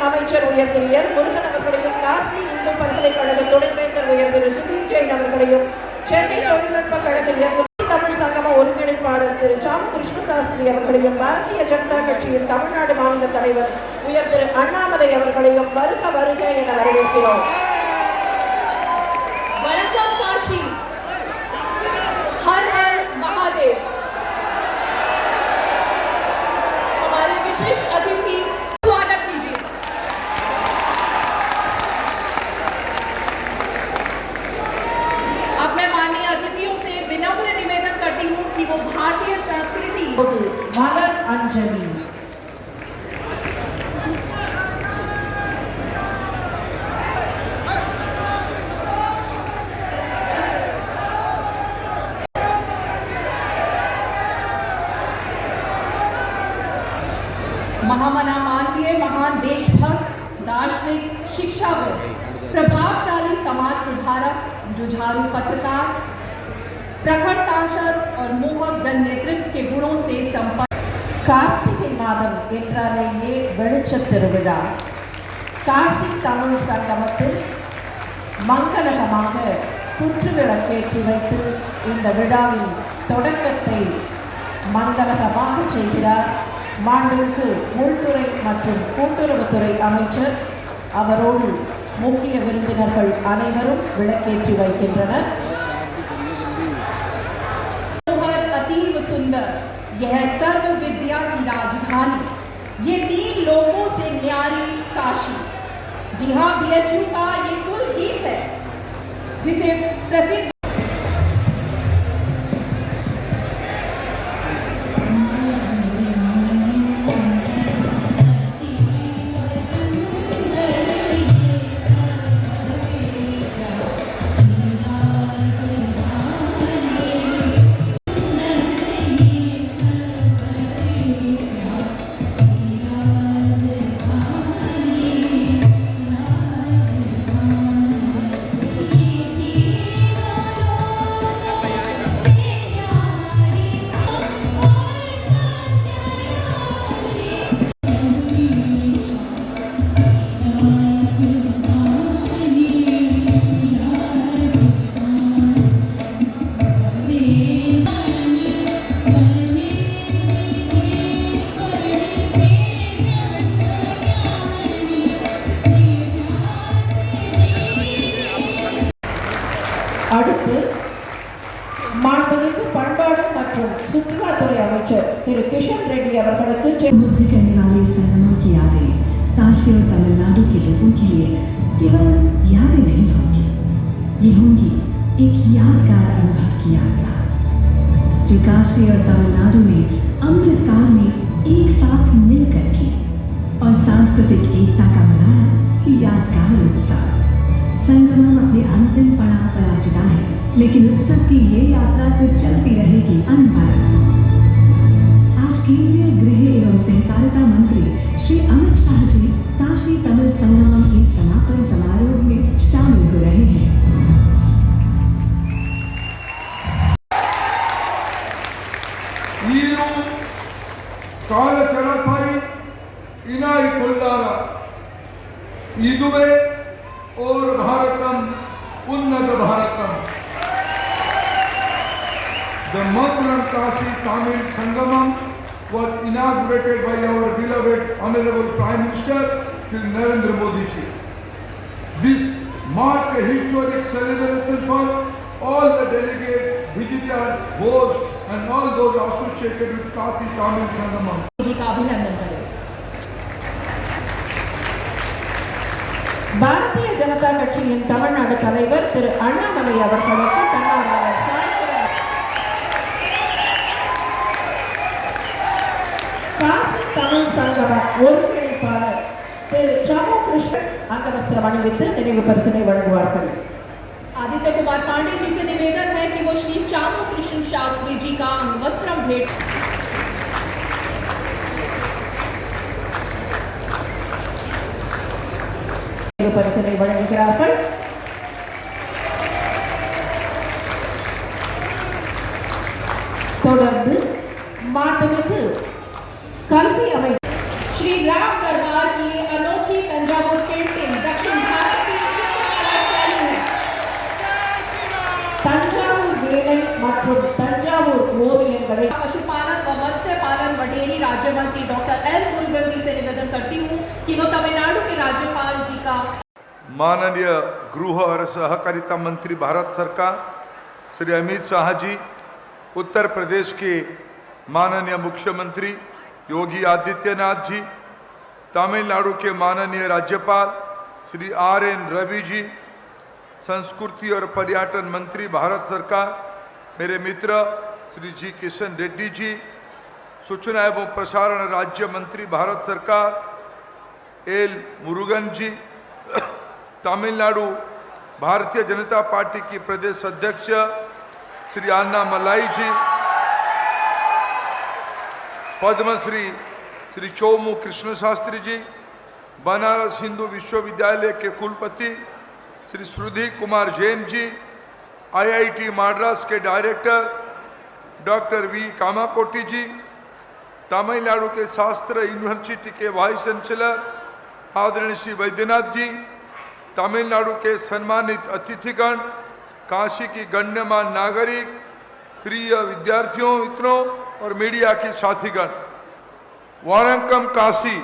அமைச்சர் உயர் திரு எல் முருகன் அவர்களையும் காசி இந்து பல்கலைக்கழக துணைவேந்தர் உயர் திரு சுதீப் ஜெயின் அவர்களையும் சென்னை தொழில்நுட்ப கழக இயக்குநர் தமிழ் சங்கம ஒருங்கிணைப்பாளர் திரு சாமு கிருஷ்ண சாஸ்திரி அவர்களையும் பாரதிய ஜனதா கட்சியின் தமிழ்நாடு மாநில தலைவர் உயர் திரு அண்ணாமலை அவர்களையும் வருக வருக என வரவேற்கிறோம். वणक्कम काशी, हर हर महादेव। हमारे विशिष्ट अतिथि स्वागत कीजिए। अब मैं माननीय अतिथियों से विनम्र निवेदन करती हूँ कि वो भारतीय संस्कृति मलर अंजलि महामना मानवीय महान देशभक्त, दार्शनिक, शिक्षाविद, प्रभावशाली समाज सुधारक, जुझारू पत्रकार, प्रखर सांसद और मोहक जन नेतृत्व के गुणों से संपन्न कार्तिक मादम என்றாலேயே வெளிச்சத் திருவிழா காசி தமிழ் சங்கமத்தில் மங்களகமாக குற்றுவிளக்கேற்றி வைத்து இந்த விழாவின் தொடக்கத்தை மங்களகமாக செய்கிறார் மாண்புமிகு உள்துறை மற்றும் கூட்டுறவுத்துறை அமைச்சர். அவரோடு முக்கிய விருந்தினர்கள் அனைவரும் விளக்கேற்றி வைக்கின்றனர். अतीव सुंदर यह सर्व विद्या की राजधानी, ये 3 लोकों से न्यारी काशी। जी हाँ, बीएचयू का ये कुल गीत है जिसे प्रसिद्ध அடுத்து மாண்புமிகு பண்பாடு மற்றும் சுற்றுலாத்துறை அமைச்சர் திரு கிஷன் ரெड्डी அவர்களுக்கு मुग्ध करने वाले संगमों की यादें काशी और तमिलनाडु के लोगों के लिए केवल यादें नहीं होंगी, ये होंगी एक यादगार अनुभव की यात्रा जो काशी और तमिलनाडु में अमृतकाल में एक साथ मिलकर की और सांस्कृतिक एकता का मनाया यादगार उत्सव। संगमम अपने अंतिम पड़ाव पर आ चुका है, लेकिन उत्सव की ये यात्रा तो चलती रहेगी अनवरत। आज केंद्रीय गृह एवं सहकारिता मंत्री श्री अमित शाह जी काशी तमिल संगमम के समापन समारोह में शामिल हो रहे हैं। इदुवे और भारतम उन्नत Bharatam. The Maduram Kashi Tamil Sangamam was inaugurated by our beloved Honorable Prime Minister Sri Narendra Modi ji. This marked a historic celebration for all the delegates, visitors, hosts and all those associated with Kashi Tamil Sangamam. जी का अभिनंदन करें। பாரதிய ஜனதா கட்சியின் தமிழ்நாடு தலைவர் திரு அண்ணாமலை அவர்களுக்கு தன்னார்வலர் காசி தமிழ் சங்கம ஒருங்கிணைப்பாளர் திரு சாமு கிருஷ்ணன் அங்கவஸ்திரம் அணிவித்து நினைவு பரிசினை வழங்குவார்கள். आदित्य कुमार पांडे जी से निवेदन है कि वो श्री चामू कृष्ण शास्त्री जी का अंगवस्त्रम भेंट பரிசினை வழங்குகிறார்கள். தொடர்ந்து மாண்புமிகு கல்வி அமைச்சர் श्री राम दरबार की अनोखी रहे। पशुपालन व मत्स्य पालन व डेयरी राज्य मंत्री डॉक्टर एल मुरुगन जी से निवेदन करती हूँ कि वो तमिलनाडु के राज्यपाल जी का माननीय गृह और सहकारिता मंत्री भारत सरकार श्री अमित शाह जी, उत्तर प्रदेश के माननीय मुख्यमंत्री योगी आदित्यनाथ जी, तमिलनाडु के माननीय राज्यपाल श्री RN रवि जी, संस्कृति और पर्यटन मंत्री भारत सरकार मेरे मित्र श्री जी किशन रेड्डी जी, सूचना एवं प्रसारण राज्य मंत्री भारत सरकार एल मुरुगन जी, तमिलनाडु भारतीय जनता पार्टी की प्रदेश अध्यक्ष श्री अन्नामलाई जी, पद्मश्री श्री चौमू कृष्ण शास्त्री जी, बनारस हिंदू विश्वविद्यालय के कुलपति श्री श्रुति कुमार जैन जी, IIT मद्रास के डायरेक्टर डॉक्टर V कामाकोटी जी, तमिलनाडु के शास्त्र यूनिवर्सिटी के वाइस चांसलर आदरणीय श्री वैद्यनाथ जी, तमिलनाडु के सम्मानित अतिथिगण, काशी की गण्यमान्य नागरिक, प्रिय विद्यार्थियों, मित्रों और मीडिया के साथीगण, वणक्कम काशी।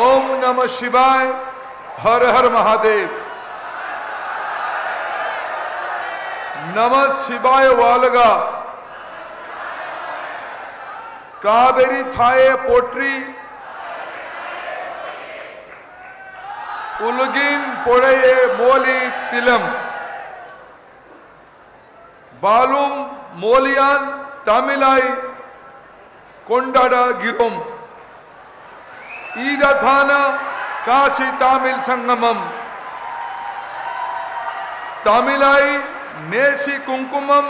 ओम नमः शिवाय, हर हर महादेव। नमः शिवाय वालगा, कावेरी थाये पोट्री, उलगिन पोड़े मोली तिलम, बालुम मोलियान तमिलाई कोंडाडा गिरोम, ईदथाना काशी तमिल संगमम, तमिलाई नेसी कुंकुमम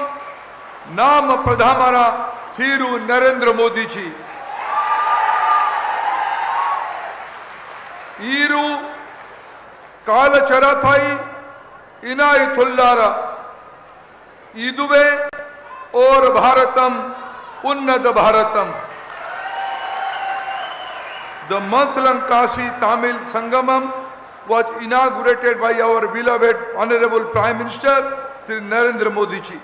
नाम प्रधामरा थीरु नरेंद्र मोदी जी, ईरू कालचरथाई इनायतुल्लारा ईदुवे और भारतम उन्नत Bharatam. The month-long Kashi Tamil Sangamam was inaugurated by our beloved Honorable Prime Minister Sri Narendra Modi ji.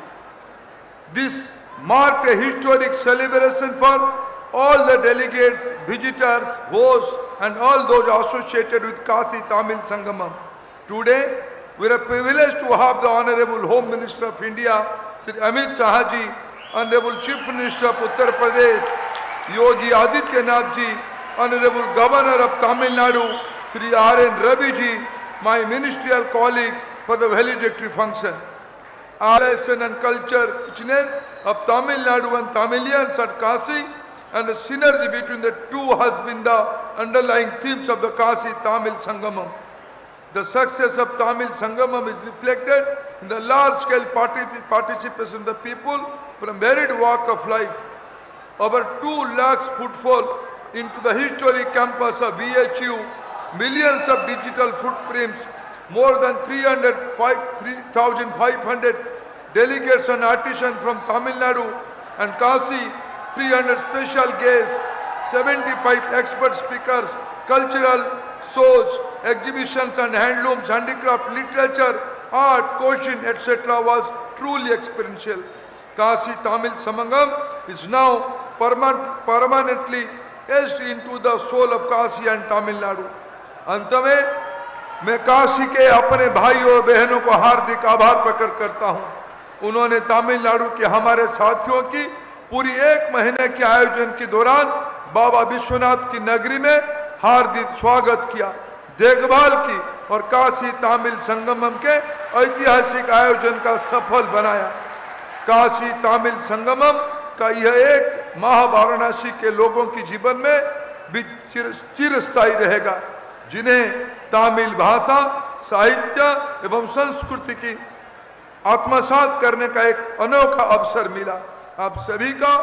This marked a historic celebration for all the delegates, visitors, hosts and all those associated with Kashi Tamil Sangamam. Today, we are privileged to have the Honorable Home Minister of India, Sri Amit Shah ji, Honorable Chief Minister of Uttar Pradesh, Yogi Adityanath ji, Honorable Governor of Tamil Nadu, Sri RN Ravi ji, my ministerial colleague for the valedictory function. Lesson and culture richness of Tamil Nadu and Tamilians at Kashi and the synergy between the two has been the underlying themes of the Kashi Tamil Sangamam. The success of Tamil Sangamam is reflected in the large-scale participation of the people from varied walk of life. Over 2 lakhs footfall into the historic campus of VHU, millions of digital footprints, more than 3,500 delegates and artisans from Tamil Nadu and Kashi, 300 special guests, 75 expert speakers, cultural shows, exhibitions and handlooms, handicraft, literature, art, cuisine, etc. was truly experiential. Kashi Tamil Samangam is now permanently etched into the soul of Kashi and Tamil Nadu. अंत में मैं काशी के अपने भाइयों और बहनों को हार्दिक आभार प्रकट करता हूं। उन्होंने तमिलनाडु के हमारे साथियों की पूरी 1 महीने के आयोजन के दौरान बाबा विश्वनाथ की नगरी में हार्दिक स्वागत किया, देखभाल की और काशी तमिल संगमम के ऐतिहासिक आयोजन का सफल बनाया। काशी तमिल संगमम का यह एक माह वाराणसी के लोगों के जीवन में भी चिरस्थायी रहेगा, जिन्हें तमिल भाषा, साहित्य एवं संस्कृति की आत्मसात करने का एक अनोखा अवसर मिला। आप सभी का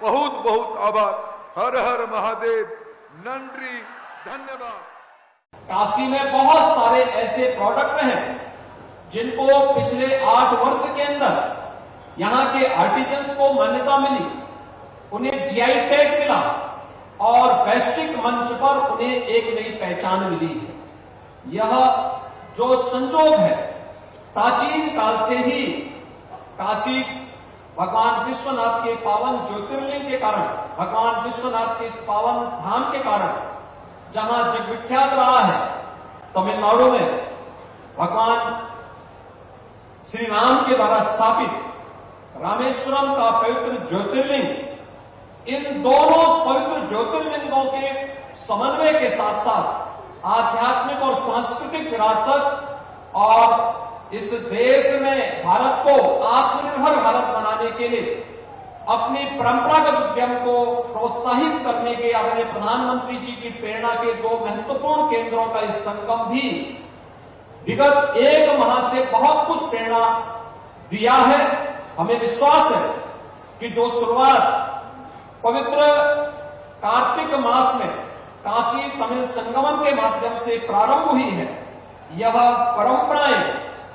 बहुत बहुत आभार। हर हर महादेव। नंद्री, धन्यवाद। काशी में बहुत सारे ऐसे प्रोडक्ट हैं जिनको पिछले 8 वर्ष के अंदर यहाँ के आर्टिजन्स को मान्यता मिली, उन्हें GI टैग मिला और वैश्विक मंच पर उन्हें एक नई पहचान मिली है। यह जो संजोग है, प्राचीन काल से ही काशी भगवान विश्वनाथ के पावन ज्योतिर्लिंग के कारण, भगवान विश्वनाथ के इस पावन धाम के कारण, जहां जग विख्यात रहा है तमिलनाडु में भगवान श्री राम के द्वारा स्थापित रामेश्वरम का पवित्र ज्योतिर्लिंग, इन दोनों पवित्र ज्योतिर्लिंगों के समन्वय के साथ साथ आध्यात्मिक और सांस्कृतिक विरासत और इस देश में भारत को आत्मनिर्भर भारत बनाने के लिए अपनी परंपरागत उद्यम को प्रोत्साहित करने के आदरणीय प्रधानमंत्री जी की प्रेरणा के दो महत्वपूर्ण केंद्रों का इस संगम भी विगत एक माह से बहुत कुछ प्रेरणा दिया है। हमें विश्वास है कि जो शुरुआत पवित्र कार्तिक मास में काशी तमिल संगमम के माध्यम से प्रारंभ हुई है, यह परंपराएं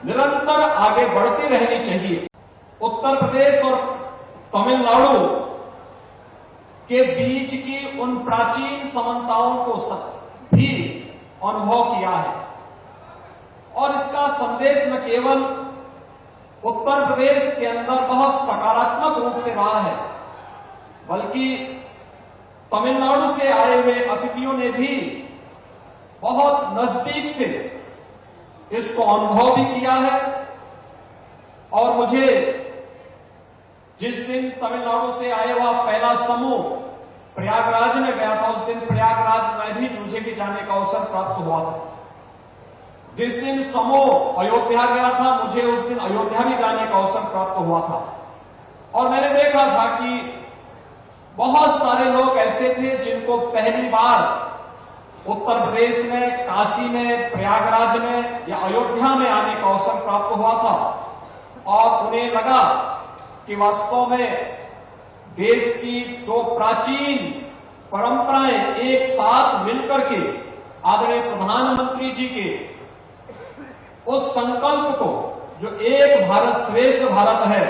निरंतर आगे बढ़ती रहनी चाहिए। उत्तर प्रदेश और तमिलनाडु के बीच की उन प्राचीन समानताओं को भी अनुभव किया है और इसका संदेश न केवल उत्तर प्रदेश के अंदर बहुत सकारात्मक रूप से रहा है, बल्कि तमिलनाडु से आए हुए अतिथियों ने भी बहुत नजदीक से इसको अनुभव भी किया है। और मुझे जिस दिन तमिलनाडु से आया हुआ पहला समूह प्रयागराज में गया था, उस दिन प्रयागराज में मुझे भी जाने का अवसर प्राप्त हुआ था। जिस दिन समूह अयोध्या गया था, मुझे उस दिन अयोध्या भी जाने का अवसर प्राप्त हुआ था और मैंने देखा था कि बहुत सारे लोग ऐसे थे जिनको पहली बार उत्तर प्रदेश में, काशी में, प्रयागराज में या अयोध्या में आने का अवसर प्राप्त हुआ था और उन्हें लगा कि वास्तव में देश की दो प्राचीन परंपराएं एक साथ मिलकर के आदरणीय प्रधानमंत्री जी के उस संकल्प को, जो एक भारत श्रेष्ठ भारत है,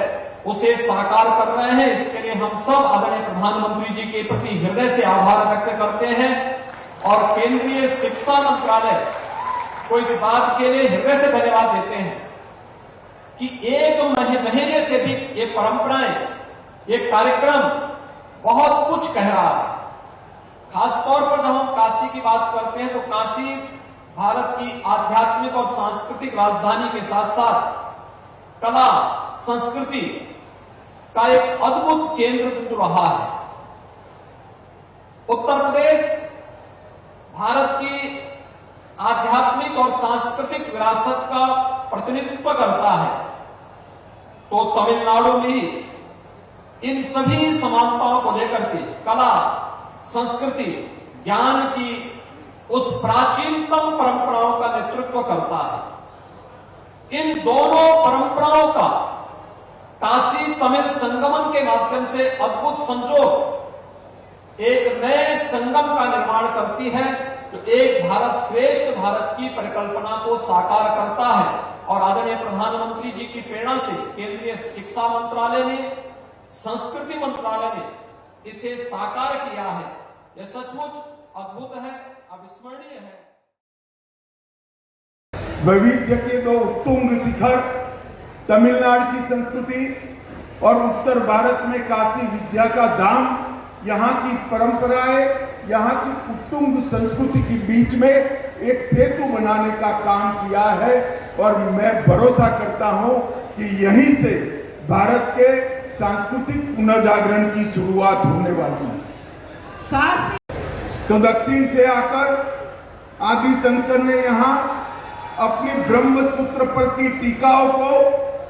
उसे साकार कर रहे हैं। इसके लिए हम सब आदरणीय प्रधानमंत्री जी के प्रति हृदय से आभार व्यक्त करते हैं और केंद्रीय शिक्षा मंत्रालय को इस बात के लिए हृदय से धन्यवाद देते हैं कि एक महीने से भी ये परंपराएं, ये कार्यक्रम बहुत कुछ कह रहा है। खासतौर पर जब हम काशी की बात करते हैं तो काशी भारत की आध्यात्मिक और सांस्कृतिक राजधानी के साथ साथ कला संस्कृति का एक अद्भुत केंद्र बिंदु रहा है। उत्तर प्रदेश भारत की आध्यात्मिक और सांस्कृतिक विरासत का प्रतिनिधित्व करता है, तो तमिलनाडु में इन सभी समानताओं को लेकर के कला, संस्कृति, ज्ञान की उस प्राचीनतम परंपराओं का नेतृत्व करता है। इन दोनों परंपराओं का काशी तमिल संगमम के माध्यम से अद्भुत संजोग एक नए संगम का निर्माण करती है, जो एक भारत श्रेष्ठ भारत की परिकल्पना को साकार करता है। और आदरणीय प्रधानमंत्री जी की प्रेरणा से केंद्रीय शिक्षा मंत्रालय ने, संस्कृति मंत्रालय ने इसे साकार किया है। यह सचमुच अद्भुत है, अविस्मरणीय है। वैविध्य के दो उत्तुंग शिखर, तमिलनाडु की संस्कृति और उत्तर भारत में काशी विद्या का धाम, यहाँ की परंपराएं, यहाँ की उत्तुंग संस्कृति के बीच में एक सेतु बनाने का काम किया है और मैं भरोसा करता हूं कि यहीं से भारत के सांस्कृतिक पुनर्जागरण की शुरुआत होने वाली है। तो दक्षिण से आकर आदि शंकर ने यहाँ अपनी ब्रह्मसूत्र पर की टीकाओं को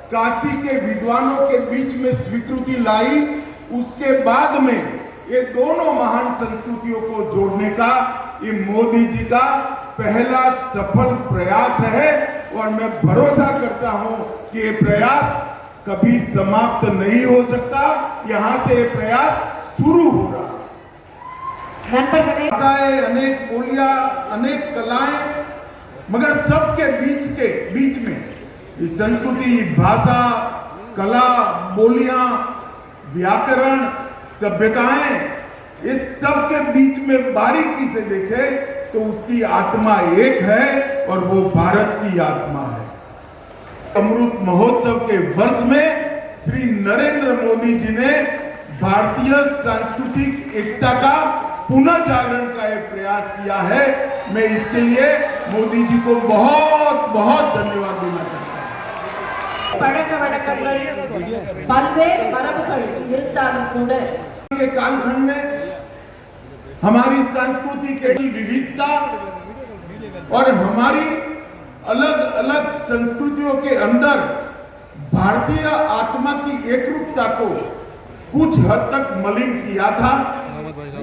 काशी के विद्वानों के बीच में स्वीकृति लाई। उसके बाद में ये दोनों महान संस्कृतियों को जोड़ने का ये मोदी जी का पहला सफल प्रयास है और मैं भरोसा करता हूं कि ये प्रयास कभी समाप्त नहीं हो सकता। यहां से ये प्रयास शुरू हो रहा है। भाषाएं, अनेक बोलियां, अनेक कलाएं, मगर सबके बीच में ये संस्कृति, भाषा, कला, बोलियां, व्याकरण, सभ्यताएं, इस सब के बीच में बारीकी से देखे तो उसकी आत्मा एक है और वो भारत की आत्मा है। अमृत महोत्सव के वर्ष में श्री नरेंद्र मोदी जी ने भारतीय सांस्कृतिक एकता का पुनः जागरण का एक प्रयास किया है। मैं इसके लिए मोदी जी को बहुत बहुत धन्यवाद देना चाहता हूं। பழக்க வழக்கங்கள் பல்வேறு மரபுகள் இருந்தாலும் கூட के कालखंड में हमारी संस्कृति के विविधता और हमारी अलग अलग संस्कृतियों के अंदर भारतीय आत्मा की एकरूपता को कुछ हद तक मलिन किया था।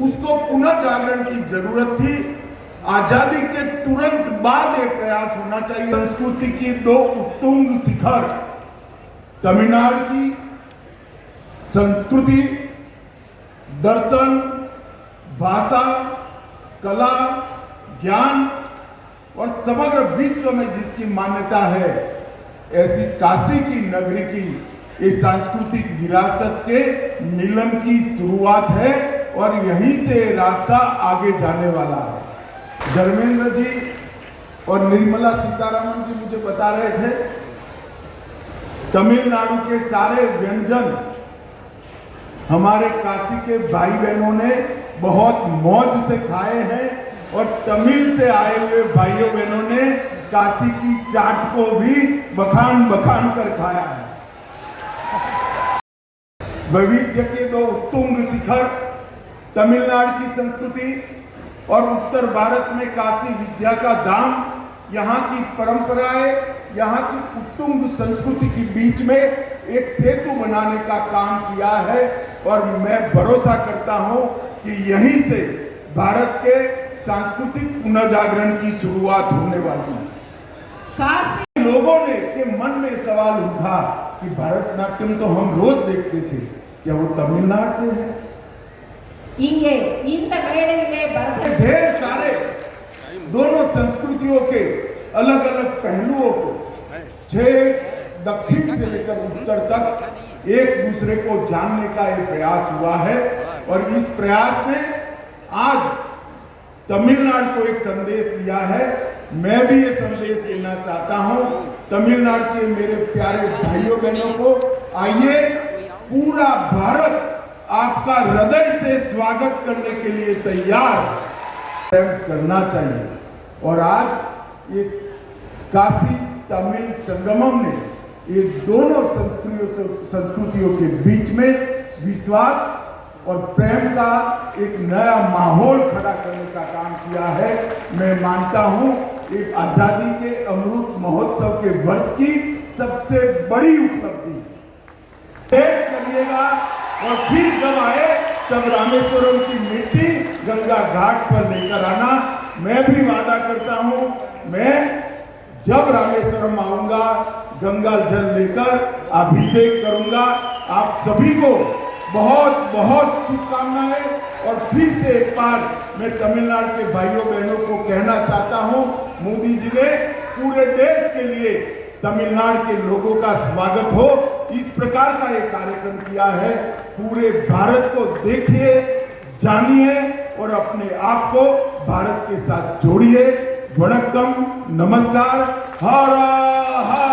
उसको पुनः जागरण की जरूरत थी। आजादी के तुरंत बाद एक प्रयास होना चाहिए। संस्कृति की दो उत्तुंग शिखर, तमिलनाडु की संस्कृति, दर्शन, भाषा, कला, ज्ञान और समग्र विश्व में जिसकी मान्यता है, ऐसी काशी की नगरी की इस सांस्कृतिक विरासत के मिलन की शुरुआत है और यहीं से रास्ता आगे जाने वाला है। धर्मेंद्र जी और निर्मला सीतारमण जी मुझे बता रहे थे, तमिलनाडु के सारे व्यंजन हमारे काशी के भाई बहनों ने बहुत मौज से खाए हैं और तमिल से आए हुए भाइयों बहनों ने काशी की चाट को भी बखान बखान कर खाया है। वैविध्य के दो उत्तुंग शिखर, तमिलनाडु की संस्कृति और उत्तर भारत में काशी विद्या का धाम, यहाँ की परंपराएं, यहाँ की उत्तुंग संस्कृति के बीच में एक सेतु बनाने का काम किया है और मैं भरोसा करता हूँ कि यहीं से भारत के सांस्कृतिक पुनर्जागरण की शुरुआत होने वाली है। காசி लोगों ने के मन में सवाल उठा कि भरतनाट्यम तो हम रोज देखते थे, क्या वो तमिलनाडु से है? இங்கே இந்த மேடையிலே பரத ढेर सारे दोनों संस्कृतियों के अलग अलग पहलुओं को छह दक्षिण से लेकर उत्तर तक एक दूसरे को जानने का एक प्रयास हुआ है और इस प्रयास ने आज तमिलनाडु को एक संदेश दिया है। मैं भी ये संदेश देना चाहता हूं तमिलनाडु के मेरे प्यारे भाइयों बहनों को, आइए पूरा भारत आपका हृदय से स्वागत करने के लिए तैयार करना चाहिए। और आज एक काशी तमिल संगमम ने ये दोनों संस्कृतियों के बीच में विश्वास और प्रेम का एक नया माहौल खड़ा करने का काम किया है। मैं मानता हूं एक आजादी के अमृत महोत्सव के वर्ष की सबसे बड़ी उपलब्धि वेट करिएगा और फिर जब आए तब रामेश्वरम की मिट्टी गंगा घाट पर लेकर आना। मैं भी वादा करता हूं, मैं जब रामेश्वरम आऊंगा गंगा जल लेकर अभिषेक करूंगा। आप सभी को बहुत बहुत शुभकामनाएं। और फिर से एक बार मैं तमिलनाडु के भाइयों बहनों को कहना चाहता हूं, मोदी जी ने पूरे देश के लिए तमिलनाडु के लोगों का स्वागत हो इस प्रकार का एक कार्यक्रम किया है। पूरे भारत को देखिए, जानिए और अपने आप को भारत के साथ जोड़िए। वणक्कम, नमस्कार, हर हर